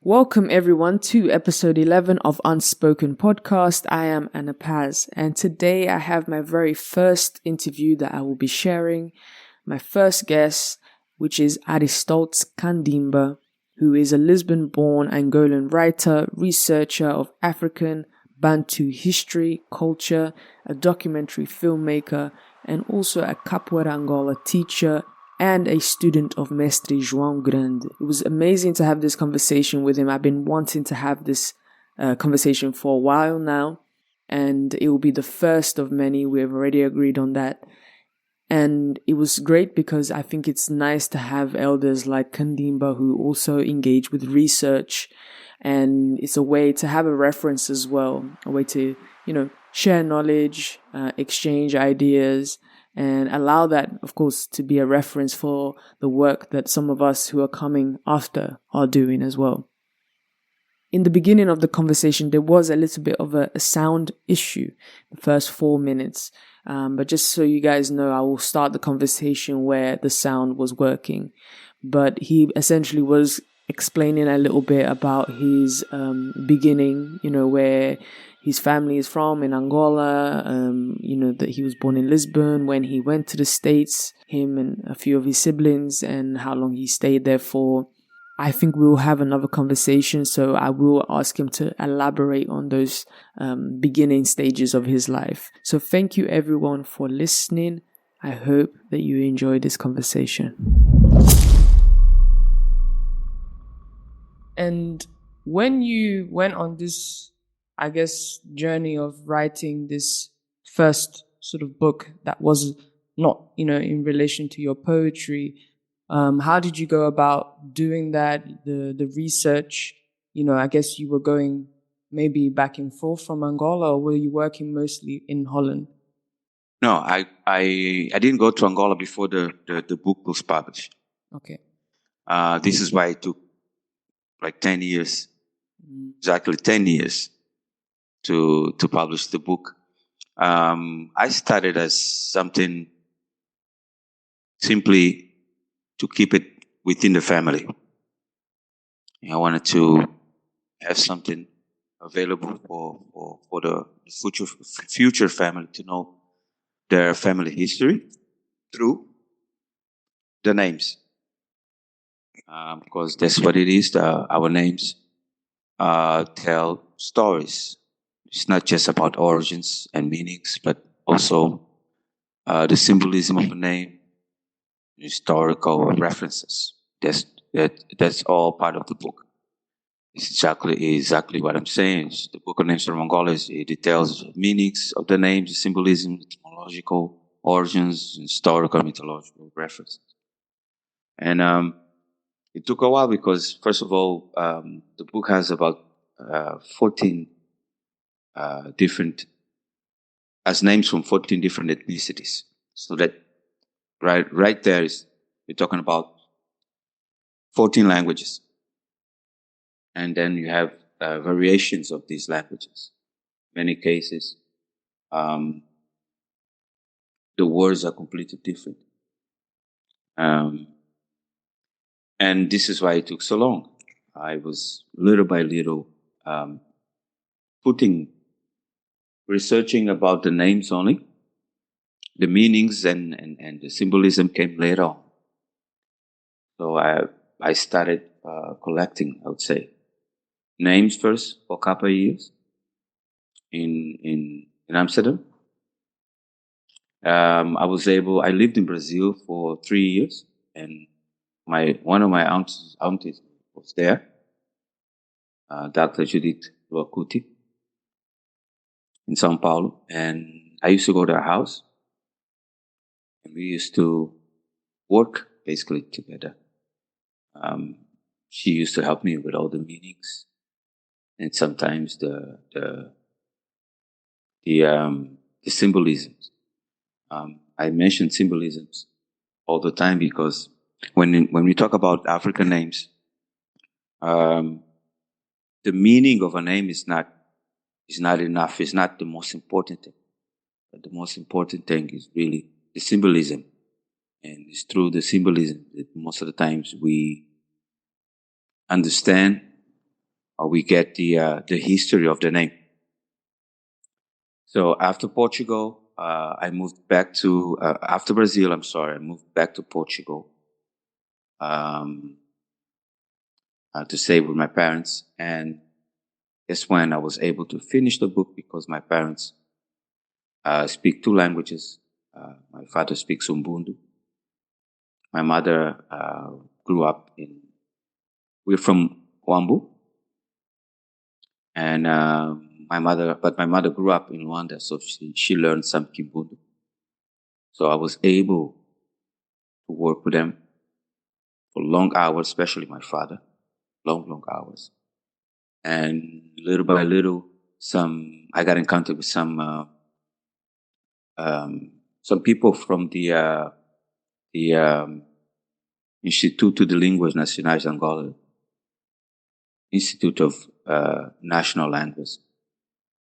Welcome everyone to episode 11 of Unspoken Podcast. I am Anna Paz, and today I have my very first interview that I will be sharing. My first guest, which is Aristóteles Kandimba, who is a Lisbon-born Angolan writer, researcher of African Bantu history, culture, a documentary filmmaker, and also a Capoeira Angola teacher and a student of Mestre João Grande. It was amazing to have this conversation with him. I've been wanting to have this conversation for a while now, and it will be the first of many. We have already agreed on that. And it was great because I think it's nice to have elders like Kandimba who also engage with research, and it's a way to have a reference as well, a way to, share knowledge, exchange ideas, and allow that, of course, to be a reference for the work that some of us who are coming after are doing as well. In the beginning of the conversation, there was a little bit of a sound issue, the first 4 minutes. But just so you guys know, I will start the conversation where the sound was working. But he essentially was explaining a little bit about his beginning, where his family is from in Angola, that he was born in Lisbon, when he went to the States, him and a few of his siblings, and how long he stayed there for. I think we will have another conversation, so I will ask him to elaborate on those beginning stages of his life. So thank you everyone for listening. I hope that you enjoyed this conversation. And when you went on this, journey of writing this first sort of book that was not, in relation to your poetry, how did you go about doing that, the research? I guess you were going maybe back and forth from Angola, or were you working mostly in Holland? No, I didn't go to Angola before the book was published. Okay. This is why it took like 10 years, exactly 10 years to publish the book. I started as something simply to keep it within the family. I wanted to have something available for the future family to know their family history through the names. Because that's what it is. Our names tell stories. It's not just about origins and meanings, but also the symbolism of a name, historical references. That's all part of the book. It's exactly what I'm saying. The book of names from Angola it details meanings of the names, the symbolism, the etymological origins, historical, mythological references. And it took a while because, first of all, the book has about 14 different, as names from 14 different ethnicities. So that right there we're talking about 14 languages. And then you have variations of these languages. In many cases, the words are completely different. And this is why it took so long. I was little by little researching about the names only. The meanings and the symbolism came later on. So I started collecting, I would say, names first for a couple of years in Amsterdam. I lived in Brazil for 3 years, and one of my aunties was there, Dr. Judith Luacuti, in São Paulo, and I used to go to her house, and we used to work basically together. She used to help me with all the meanings, and sometimes the symbolisms. I mention symbolisms all the time because when we talk about African names, the meaning of a name is not enough. It's not the most important thing. But the most important thing is really the symbolism, and it's through the symbolism that most of the times we understand we get the history of the name. So after Portugal, I moved back to after Brazil. I moved back to Portugal to stay with my parents, and that's when I was able to finish the book because my parents speak two languages. My father speaks Umbundu. My mother grew up in. We're from Wambu, and my mother grew up in Rwanda, so she learned some Kimbundu. So I was able to work with them for long hours, especially my father, long hours. And little by little, I got in contact with some people from the Instituto de Línguas Nacionais de Angola, Institute of National Language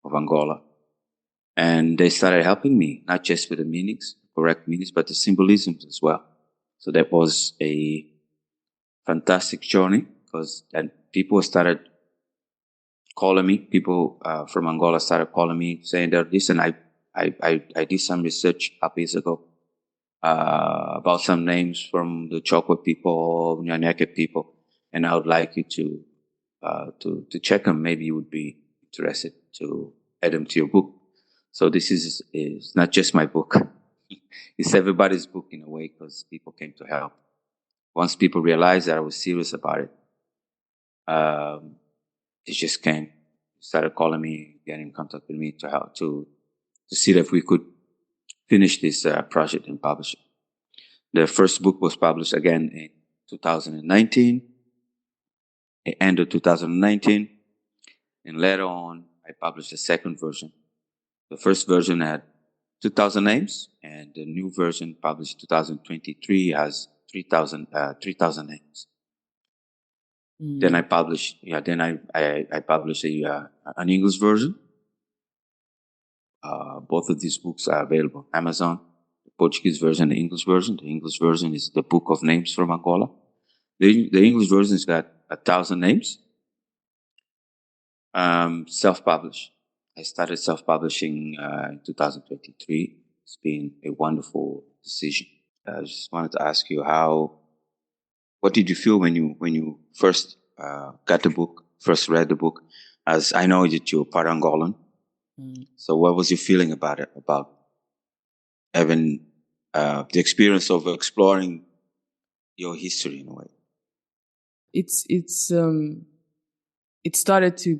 of Angola. And they started helping me, not just with the meanings, correct meanings, but the symbolisms as well. So that was a fantastic journey because then people started calling me. People from Angola started calling me saying that, listen, I did some research a couple years ago about some names from the Chokwe people, Nyanyeke people, and I would like you to check them. Maybe you would be interested to add them to your book. So this is not just my book. It's everybody's book in a way because people came to help. Once people realized that I was serious about it, they just came, started calling me, getting in contact with me to help to see if we could finish this project and publish it. The first book was published again in 2019, the end of 2019, and later on I published the second version. The first version had 2,000 names, and the new version published 2023 has 3,000 names. Then I published, I published an English version. Both of these books are available on Amazon. The Portuguese version, the English version. The English version is the Book of Names from Angola. The English version has got 1,000 names. Self-published. I started self-publishing in 2023. It's been a wonderful decision. I just wanted to ask you what did you feel when you first got the book, first read the book? As I know that you're part Angolan. So what was your feeling about it, about having the experience of exploring your history in a way? It started to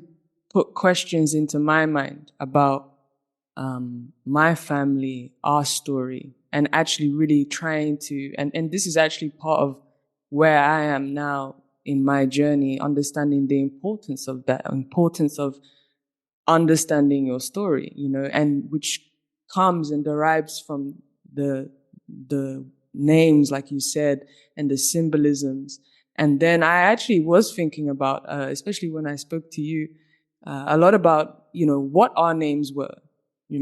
put questions into my mind about my family, our story, and actually really trying to, and this is actually part of where I am now in my journey, understanding the importance of that, importance of understanding your story, and which comes and derives from the names, like you said, and the symbolisms. And then I actually was thinking about, especially when I spoke to you, a lot about, what our names were,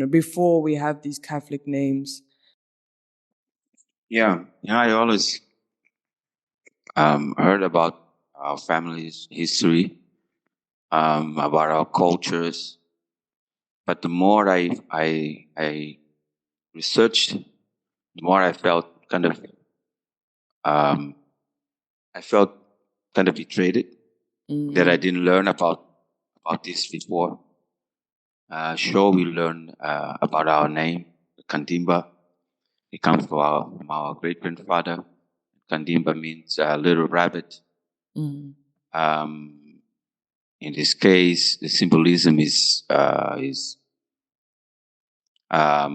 before we have these Catholic names. Yeah, I always heard about our family's history, about our cultures. But the more I researched, the more I felt kind of betrayed that I didn't learn about this before. Sure, we learned about our name, Kandimba. It comes from our great grandfather. Kandimba means little rabbit. In this case, the symbolism is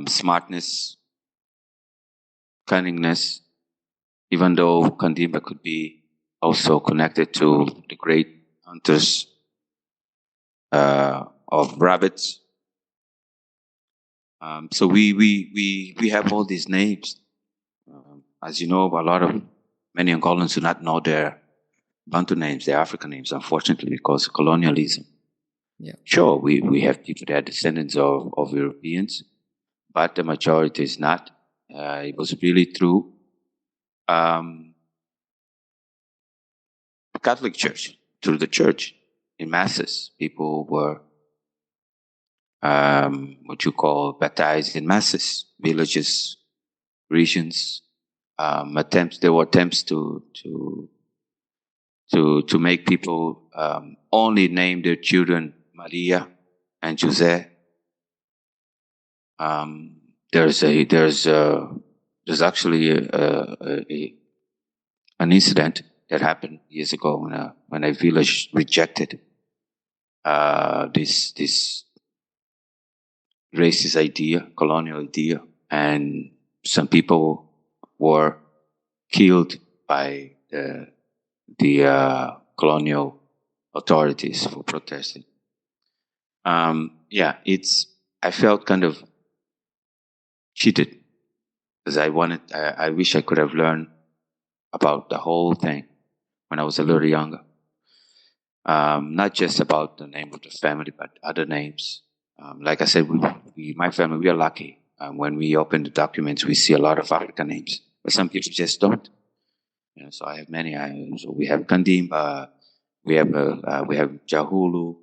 smartness, cunningness, even though Kandimba could be also connected to the great hunters of rabbits. So we have all these names. As you know, many Angolans do not know their Bantu names, their African names, unfortunately, because of colonialism. Yeah. Sure, we have people that are descendants of Europeans, but the majority is not. It was really through the Catholic Church, through the church. in masses. People were what you call baptized in masses, villages, regions. There were attempts to make people only name their children Maria and Jose. There's actually an incident that happened years ago when a village rejected this racist idea, colonial idea, and some people were killed by the colonial authorities for protesting. I felt kind of cheated because I wish I could have learned about the whole thing when I was a little younger. Not just about the name of the family, but other names. Like I said, my family, we are lucky. When we open the documents, we see a lot of African names, but some people just don't. So I have many. So we have Kandimba, we have Jahulu.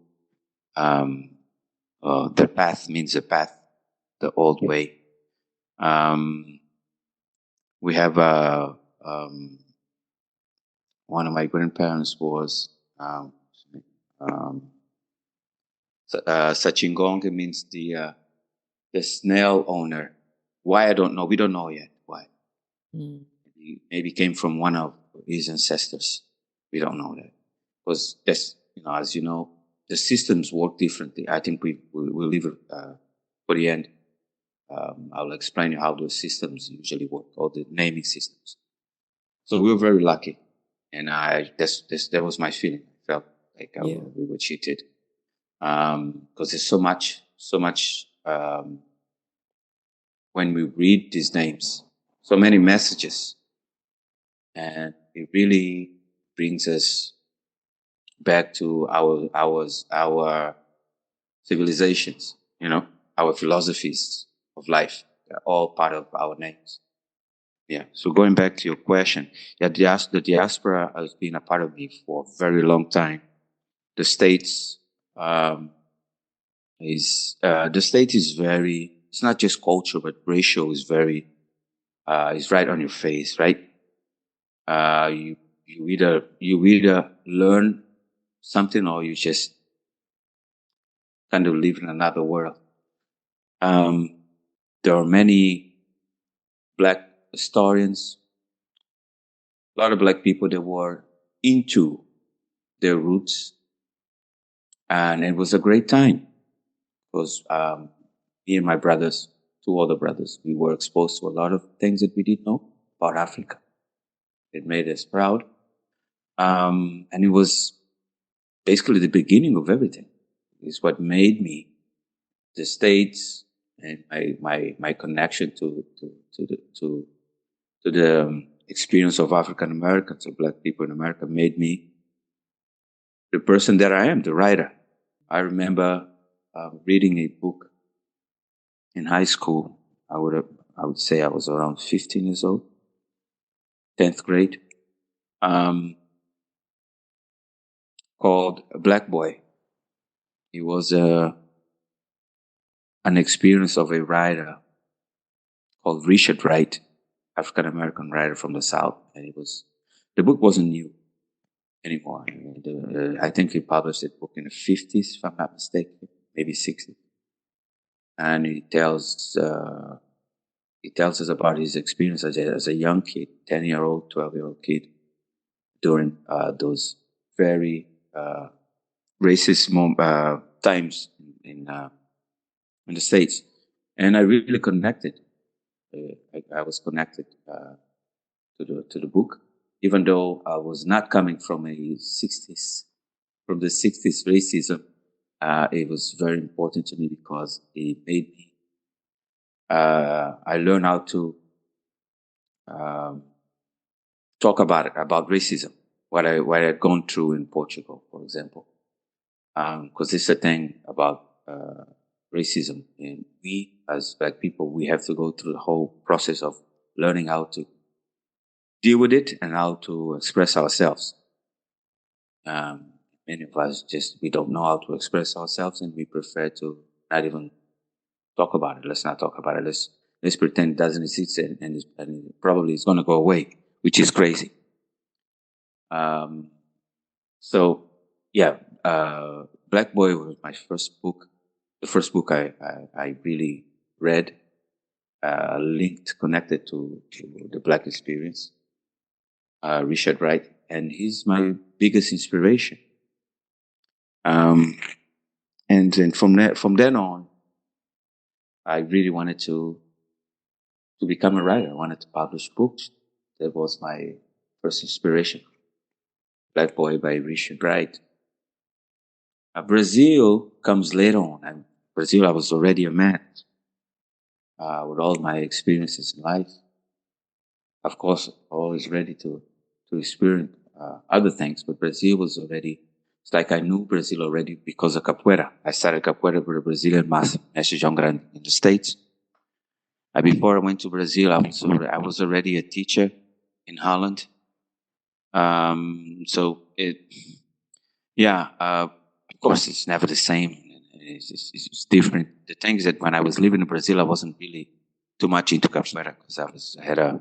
The path means the path, the old way. We have one of my grandparents was Sachingonge, means the snail owner. Why, I don't know. We don't know yet why. Maybe came from one of his ancestors. We don't know that, because that's, as you know, the systems work differently. I think we'll leave it for the end. I'll explain you how those systems usually work, or the naming systems. So we were very lucky, and that was my feeling. I felt like we were cheated, because there's so much. When we read these names, so many messages, and it really brings us back to our civilizations, our philosophies of life. They're all part of our names. Yeah. So going back to your question, the diaspora has been a part of me for a very long time. The States is very. It's not just culture, but racial is very. Is right on your face, right? You either learn something, or you just kind of live in another world. There are many Black historians, a lot of Black people that were into their roots, and it was a great time, because me and my brothers, two older brothers, we were exposed to a lot of things that we didn't know about Africa. It made us proud, and it was basically the beginning of everything. It's what made me the States, and my connection to the experience of African Americans or Black people in America made me the person that I am, the writer. I remember reading a book in high school. I would say I was around 15 years old, 10th grade, called Black Boy. It was an experience of a writer called Richard Wright, African American writer from the South, and the book wasn't new anymore. I think he published that book in the 50s, if I'm not mistaken, maybe 60s, and he tells us about his experience as a young kid, 10-year-old, 12-year-old kid, during those very racist times in the States, and I really connected. I was connected to the book, even though I was not coming from the 60s racism. It was very important to me because it made me. I learned how to talk about racism, what I had gone through in Portugal, for example, because it's a thing about racism, and we as Black people, we have to go through the whole process of learning how to deal with it and how to express ourselves. many of us we don't know how to express ourselves, and we prefer to not even talk about it. Let's not talk about it. Let's pretend it doesn't exist, and probably it's going to go away, which is crazy. So yeah, Black Boy was my first book. The first book I really read, connected to the Black experience. Richard Wright, and he's my biggest inspiration. And then from then on, I really wanted to become a writer. I wanted to publish books. That was my first inspiration. Black Boy by Richard Wright. Brazil comes later on. Brazil, I was already a man with all my experiences in life. Of course, always ready to experience other things, but Brazil was already. It's like I knew Brazil already because of capoeira. I started capoeira with a Brazilian master, Mestre João Grande, in the States. Before I went to Brazil, I was already a teacher in Holland. So of course, it's never the same. It's different. The thing is that when I was living in Brazil, I wasn't really too much into capoeira because I had a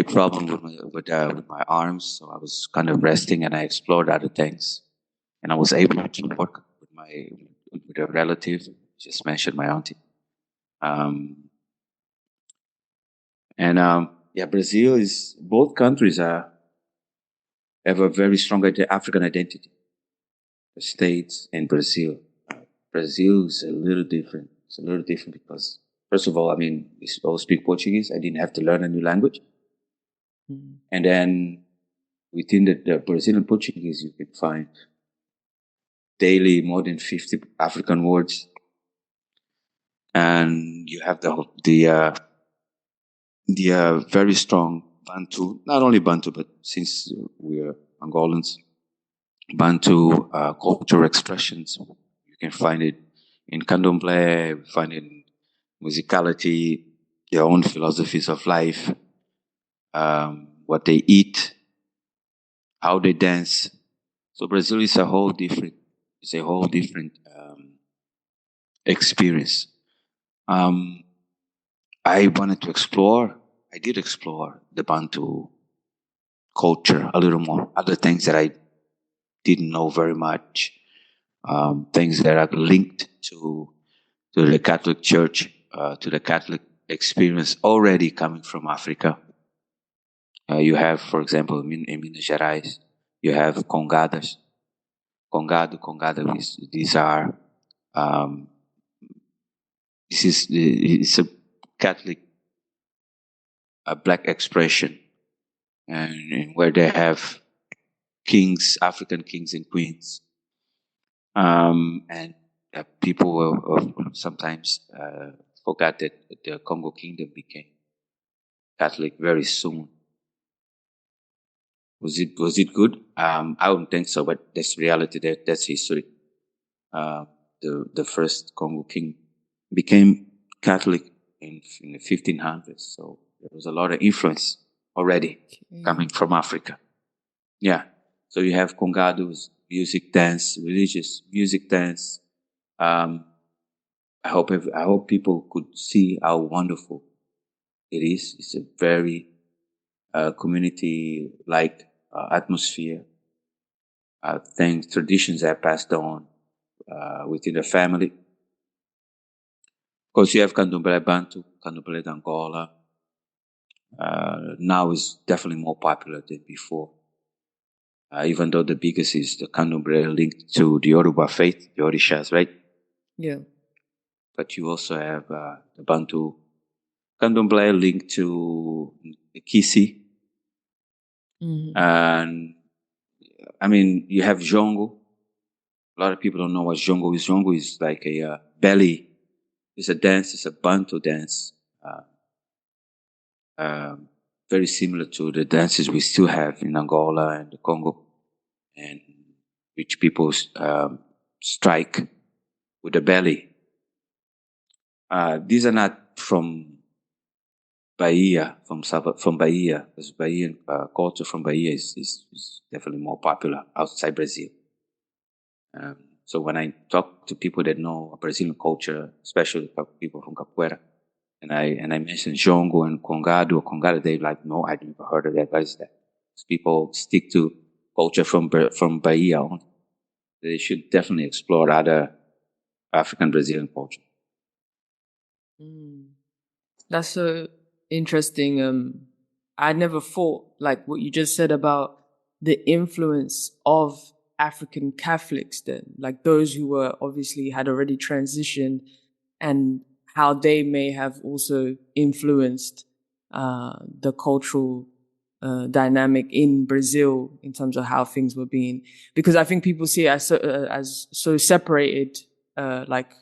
problem with my arms, so I was kind of resting, and I explored other things, and I was able to work with a relative. Just mentioned my auntie, Brazil is both countries have a very strong African identity. The States and Brazil. Brazil is a little different. It's a little different because, first of all, I mean, we all speak Portuguese. I didn't have to learn a new language. Mm-hmm. And then within the Brazilian Portuguese, you can find daily more than 50 African words. And you have the very strong Bantu, not only Bantu, but since we're Angolans, Bantu cultural expressions. You can find it in candomblé, find it in musicality, their own philosophies of life, what they eat, how they dance. So Brazil is a whole different experience. I did explore the Bantu culture a little more, other things that I didn't know very much, things that are linked to the Catholic Church, to the Catholic experience already coming from Africa. You have, for example, in Minas Gerais, you have congadas. Congada, these are, it's a Catholic black expression, and where they have kings, African kings and queens, and people will sometimes forgot that the Congo Kingdom became Catholic very soon. Was it good? I don't think so, but that's reality. That's history. The first Congo king became Catholic in the 1500s, so there was a lot of influence already coming from Africa. Yeah, so you have congados, music, dance, religious music, dance. I hope people could see how wonderful it is. It's a very community-like atmosphere. Things, traditions are passed on within the family. Of course, you have Candomblé Bantu, Candomblé Angola. Now is definitely more popular than before. Even though the biggest is the Candomblé linked to the Yoruba faith, the Orishas, right? Yeah. But you also have the Bantu Candomblé linked to the Kisi. Mm-hmm. And I mean, you have Jongo. A lot of people don't know what Jongo is. Jongo is like a belly. It's a dance. It's a Bantu dance. Very similar to the dances we still have in Angola and the Congo, and which people strike with the belly. These are not from Bahia, from Bahia, because Bahian culture from Bahia is definitely more popular outside Brazil. So when I talk to people that know Brazilian culture, especially people from Capoeira, and I mention Jongo and Congado, they're like, no, I never heard of that. What is that? People stick to culture from Bahia only. They should definitely explore other African Brazilian culture. That's so interesting. I never thought like what you just said about the influence of African Catholics then, like those who were obviously had already transitioned and how they may have also influenced the cultural dynamic in Brazil in terms of how things were being, because I think people see it as so separated, like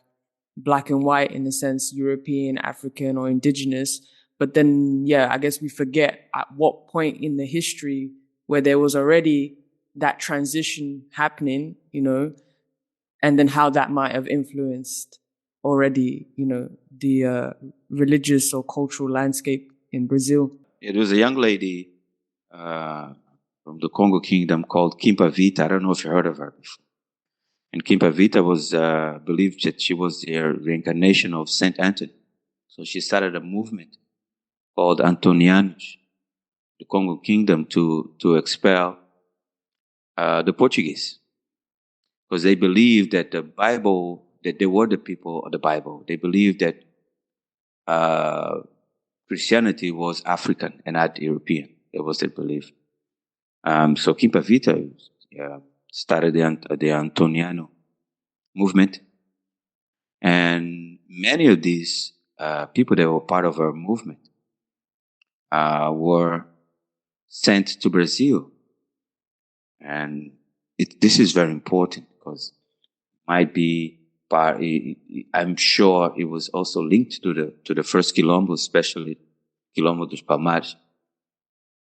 black and white in a sense, European, African, or indigenous. But then, yeah, I guess we forget at what point in the history where there was already that transition happening, and then how that might have influenced already, the religious or cultural landscape in Brazil. It was a young lady from the Congo Kingdom called Kimpa Vita. I don't know if you heard of her before. And Kimpa Vita was believed that she was the reincarnation of Saint Anthony. So she started a movement called Antonianos, the Congo Kingdom, to expel the Portuguese, because they believed that the Bible, that they were the people of the Bible. They believed that Christianity was African and not European. It was their belief. So Kimpa Vita started the Antoniano movement, and many of these people that were part of our movement were sent to Brazil, and this is very important because might be part. I'm sure it was also linked to the first Quilombo, especially Quilombo dos Palmares.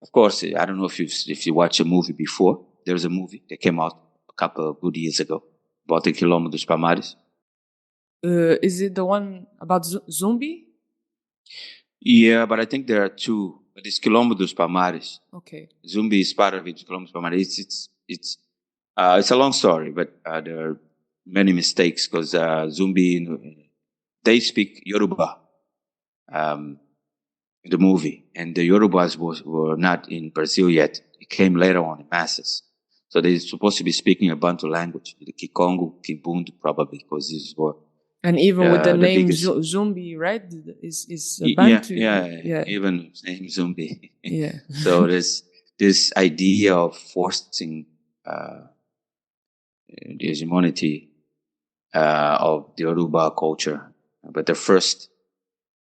Of course, I don't know if you watched a movie before. There's a movie that came out a couple of good years ago about the Quilombo dos Palmares. Is it the one about Zumbi? Yeah, but I think there are two. But it's Quilombo dos Palmares. Okay. Zumbi is part of it. Quilombo dos Palmares. It's a long story, but there are many mistakes because Zumbi, they speak Yoruba in the movie, and the Yorubas were not in Brazil yet. It came later on in masses. So they're supposed to be speaking a Bantu language, the Kikongo, Kibundu, probably, because these were. And even with the name biggest... Zumbi, right? Is Bantu. Yeah. Even name Zumbi. Yeah. So there's this idea of forcing the hegemony of the Yoruba culture, but the first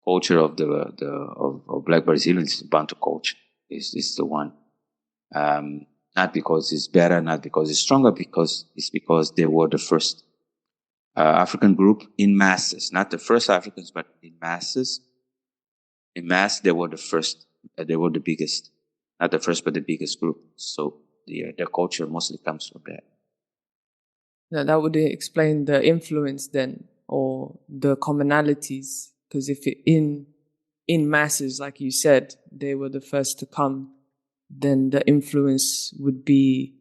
culture of of Black Brazilians, Bantu culture, is the one. Not because it's better, not because it's stronger, because they were the first African group in masses, not the first Africans, but in masses. In mass, they were the first. They were the biggest, not the first, but the biggest group. So their culture mostly comes from that. That would explain the influence then, or the commonalities. Because if in masses, like you said, they were the first to come, then the influence would be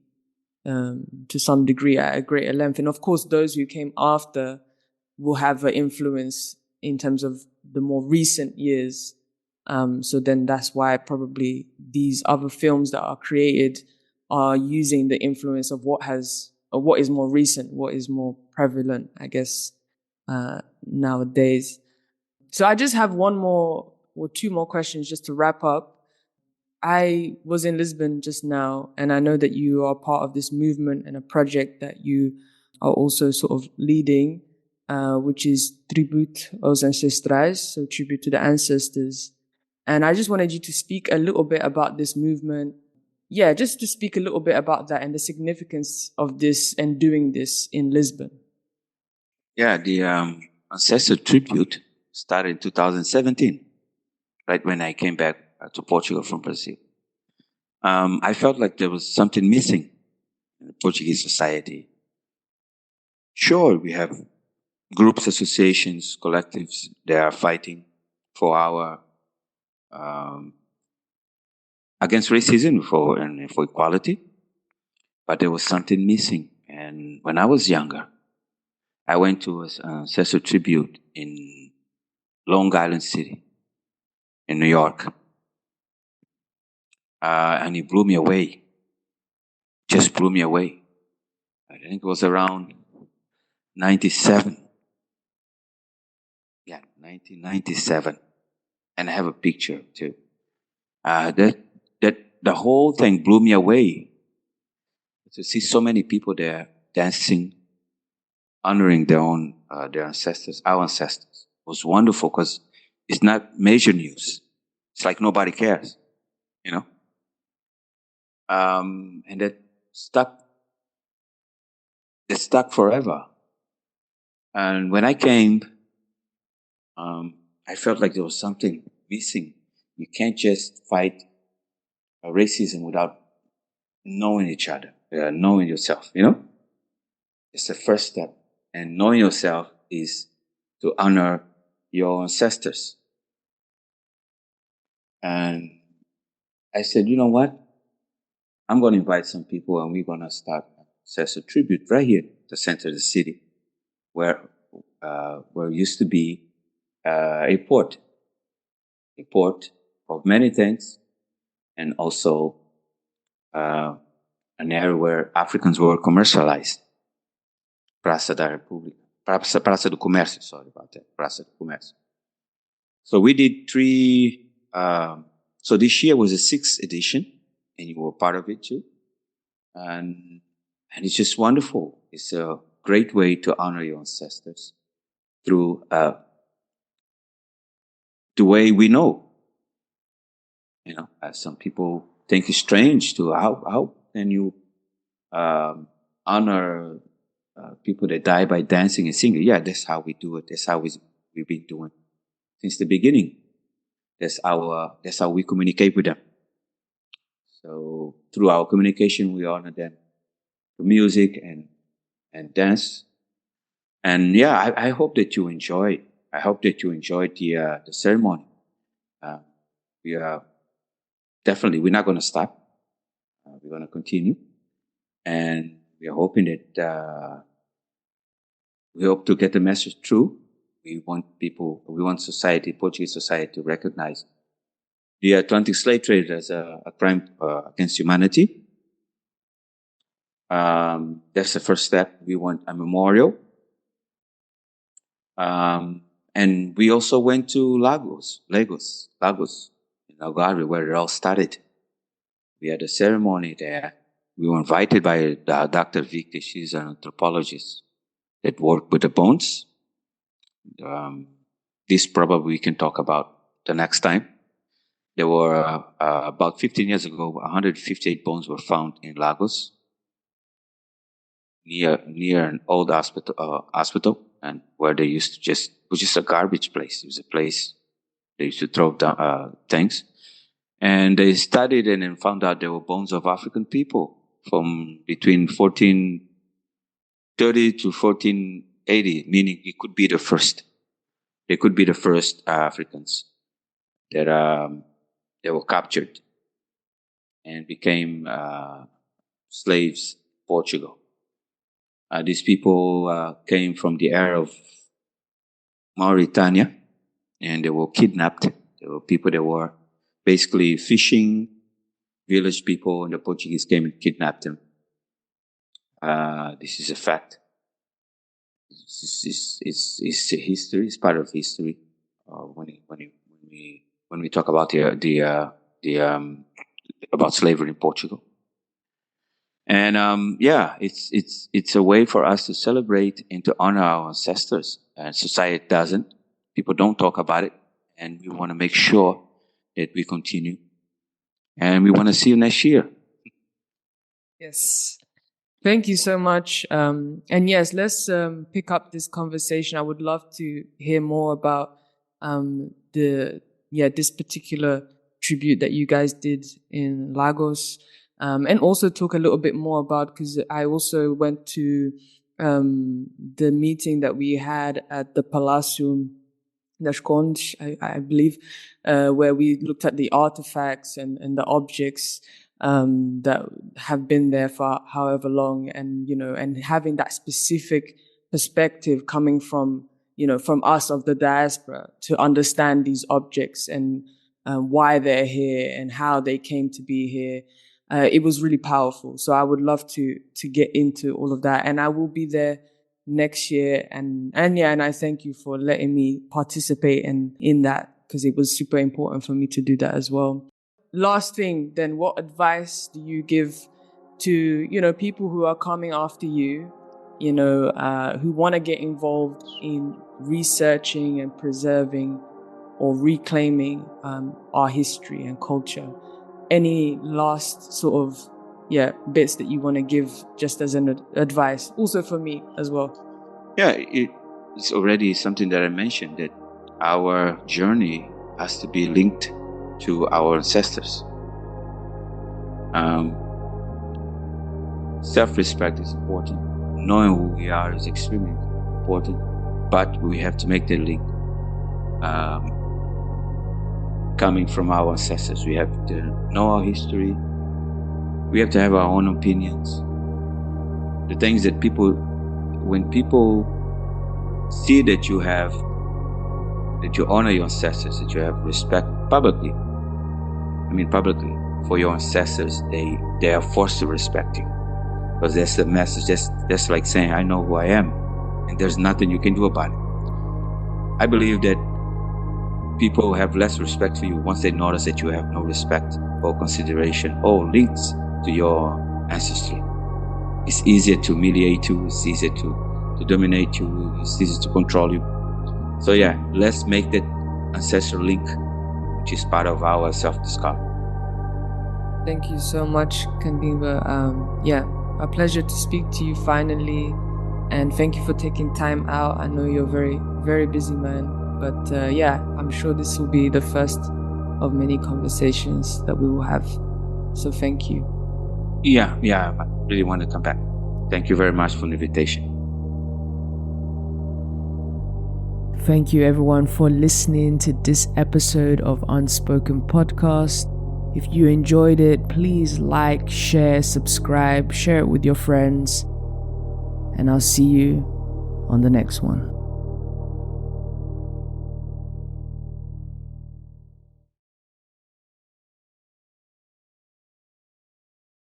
to some degree at a greater length. And of course, those who came after will have an influence in terms of the more recent years. So then that's why probably these other films that are created are using the influence of what is more recent, what is more prevalent, I guess, nowadays. So I just have one more or two more questions just to wrap up. I was in Lisbon just now, and I know that you are part of this movement and a project that you are also sort of leading, which is Tribute aos Ancestrais, so tribute to the ancestors. And I just wanted you to speak a little bit about this movement. Yeah, just to speak a little bit about that and the significance of this and doing this in Lisbon. Yeah, the Ancestor Tribute started in 2017, right when I came back to Portugal from Brazil. I felt like there was something missing in the Portuguese society. Sure, we have groups, associations, collectives that are fighting for our against racism and for equality, but there was something missing. And when I was younger, I went to an ancestral tribute in Long Island City, in New York, and it blew me away. Just blew me away. I think it was around 97. Yeah, 1997. And I have a picture too. That the whole thing blew me away. To see so many people there dancing, honoring their ancestors, our ancestors, was wonderful because it's not major news. It's like nobody cares, you know. And that stuck. It stuck forever. And when I came, I felt like there was something missing. You can't just fight racism without knowing each other, knowing yourself, you know? It's the first step. And knowing yourself is to honor your ancestors. And I said, you know what? I'm going to invite some people and we're going to start a tribute right here at the center of the city where used to be a port of many things, and also an area where Africans were commercialized. Praça da República. Praça do Comércio, sorry about that. Praça do Comércio. So we did 3, so this year was the 6th edition, and you were part of it too. And it's just wonderful. It's a great way to honor your ancestors through the way we know. You know, some people think it's strange to how can you honor people that die by dancing and singing? Yeah, that's how we do it. That's how we've been doing since the beginning. That's how we communicate with them. So through our communication, we honor them through music and dance. And yeah, I hope that you enjoy. I hope that you enjoyed the ceremony. We are definitely, we're not going to stop. We're going to continue, and we are hoping that we hope to get the message through. We want society, Portuguese society, to recognize the Atlantic slave trade as a crime against humanity. That's the first step. We want a memorial. And we also went to Lagos, in Algarve, where it all started. We had a ceremony there. We were invited by Dr. Victor. She's an anthropologist that worked with the bones. This probably we can talk about the next time. There were, about 15 years ago, 158 bones were found in Lagos, near an old hospital, and where they used to it was just a garbage place. It was a place they used to throw down, things. And they studied and then found out there were bones of African people from between 1430 to 1480, meaning it could be the first. They could be the first Africans that were captured and became slaves in Portugal. These people came from the area of Mauritania, and they were kidnapped. There were people that were basically fishing village people, and the Portuguese came and kidnapped them. This is a fact. It's history. It's part of history. When we talk about about slavery in Portugal, and yeah, it's a way for us to celebrate and to honor our ancestors. And society doesn't. People don't talk about it, and we want to make sure that we continue. And we want to see you next year. Yes. Thank you so much. And yes, let's pick up this conversation. I would love to hear more about this particular tribute that you guys did in Lagos, and also talk a little bit more about, because I also went to the meeting that we had at the Palacium das Condes, I believe, where we looked at the artifacts and the objects that have been there for however long, and and having that specific perspective coming from from us of the diaspora to understand these objects and why they're here and how they came to be here. It was really powerful. So I would love to get into all of that, and I will be there next year. And I thank you for letting me participate in that, because it was super important for me to do that as well. Last thing, then, what advice do you give to people who are coming after you, who want to get involved in researching and preserving or reclaiming our history and culture? Any last sort of bits that you want to give just as an advice, also for me as well? Yeah, it's already something that I mentioned, that our journey has to be linked to our ancestors. Self-respect is important. Knowing who we are is extremely important, but we have to make the link. Coming from our ancestors, we have to know our history. We have to have our own opinions. The things that when people see that you honor your ancestors, that you have respect publicly for your ancestors, they are forced to respect you, because that's the message. That's like saying, I know who I am, and there's nothing you can do about it. I believe that people have less respect for you once they notice that you have no respect or consideration or links to your ancestry. It's easier to humiliate you, it's easier to dominate you, it's easier to control you. So let's make that ancestral link, which is part of our self-discovery. Thank you so much, Kandimba. A pleasure to speak to you finally, and thank you for taking time out. I know you're a very, very busy man, but I'm sure this will be the first of many conversations that we will have. So thank you. Yeah, I really want to come back. Thank you very much for the invitation. Thank you everyone for listening to this episode of Unspoken Podcast. If you enjoyed it, please like, share, subscribe, share it with your friends, and I'll see you on the next one.